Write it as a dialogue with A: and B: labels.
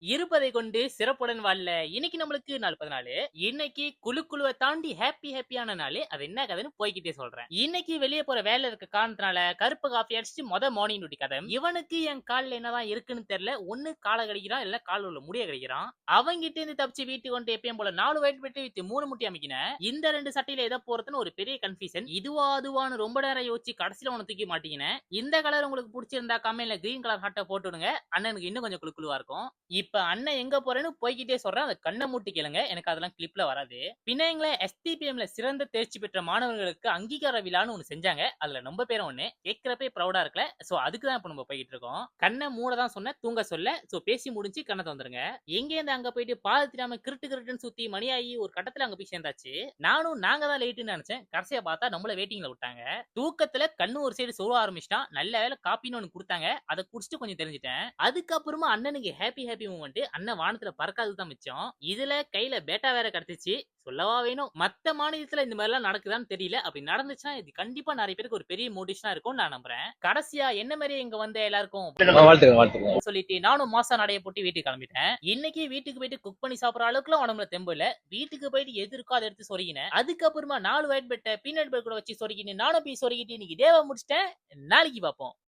A: இருப்பதை கொண்டு சிறப்புடன் வாழ இன்னைக்கு நம்மளுக்கு நாள் 14. இன்னைக்கு குழுவ தாண்டி ஹேப்பியான நாள். அது என்ன கதைன்னு போய்க்கிட்டே சொல்றேன். இன்னைக்கு வெளிய போற வேலை இருக்க காரணத்தினால கருப்பு காஃபி அடிச்சுட்டு மார்னிங் டியூட்டி கதை. இவனுக்கு என் கால்ல என்னதான் இருக்குன்னு தெரியல. ஒண்ணு கால கடிக்கிறான், இல்ல கால்ல உள்ள முடிய கடிக்கிறான். அவங்கிட்ட இருந்து தப்பிச்சு வீட்டுக்கு வந்து எப்பயும் போல 4 ஒயிட் பெட் வித் 3 முட்டி அமைக்கினேன். இந்த 2 சட்டையில எதை போறதுன்னு ஒரு பெரிய கன்ஃபியூஷன். இதுவா அதுவான்னு ரொம்ப நேரம் யோசிச்சு கடைசியில உன தூக்கி மாட்டீங்கன்னு. இந்த கலர் உங்களுக்கு பிடிச்சிருந்தா கமெண்ட்ல கிரீன் கலர் ஹார்ட்ட போட்டு விடுங்க. அண்ணனுக்கு இன்னும் கொஞ்சம் குழுவா இருக்கும். இப்ப அண்ணன் எங்க போறேன்னு போய்க்கிட்டே சொல்றேன். அத கண்ண மூடி கேளுங்க. எனக்கு அதெல்லாம் கிளிப்ல வராது. பின்ன எஸ்டிபிஎம்ல சிறந்த தேர்ச்சி பெற்ற மாணவர்களுக்கு அங்கீகார விழான்னு ஒண்ணு செஞ்சாங்க. அதுல நம்ம பேரும் ஒண்ணு. கேட்கிறப்பே ப்ரௌடா இருக்குல்ல. சோ அதுக்கு தான் இப்ப நம்ம போயிட்டு இருக்கோம். கண்ண மூட தான் சொன்னேன், தூங்க சொல்ல. சோ பேசி முடிஞ்சு கண்ண தொறந்துருங்க. எங்க இருந்து அங்க போயிட்டு பால் தெரியாம கிருட்டுன்னு சுத்தி மணியாயி ஒரு கட்டத்துல அங்க போய் சேர்ந்தாச்சு. நாங்க தான் லேட்டுன்னு நினைச்சேன். கடைசியா பார்த்தா நம்மள வெயிட்டிங்ல விட்டாங்க. தூக்கத்துல கண்ணு ஒரு சைடு சொல்ல ஆரம்பிச்சிட்டான். நல்ல வேளை காப்பின்னு ஒண்ணு குடுத்தாங்க. அத குடிச்சிட்டு கொஞ்சம் தெரிஞ்சுட்டேன். அதுக்கப்புறமா அண்ணனுக்கு ஹேப்பி மூமெண்ட். அண்ணன் வானத்துல பறக்காதது தான் மிச்சம். இதுல கையில பேட்டா வேற கிடைச்சிச்சு. சொல்லவா வேணும். மத்த மாநிலத்துல இந்த மாதிரி எல்லாம் நடக்குதான்னு தெரியல. அப்படி நடந்துச்சுன்னா இது கண்டிப்பா நிறைய பேருக்கு ஒரு பெரிய மோட்டிவேஷனா இருக்கும்னு நான் நம்புறேன். கடைசியா என்ன மாதிரி இங்க வந்த எல்லாருக்கும்
B: வாழ்த்துக்கள்.
A: சொல்லிட்டு நானும் மாசா நடைய போட்டு வீட்டுக்கு கிளம்பிட்டேன். இன்னைக்கு வீட்டுக்கு போயிட்டு குக் பண்ணி சாப்பிடுற அளவுக்குலாம் உடம்புல தெம்பு இல்ல. வீட்டுக்கு போயிட்டு எது இருக்கோ அதை எடுத்து சொருகினேன். அதுக்கப்புறமா 4 ஒயிட் பெட்டை பீனட் பட்டர் கூட வச்சு சொருகினு நானும் போய் சொருகிட்டு இன்னைக்கு டேவா முடிச்சிட்டேன். நாளைக்கு பார்ப்போம்.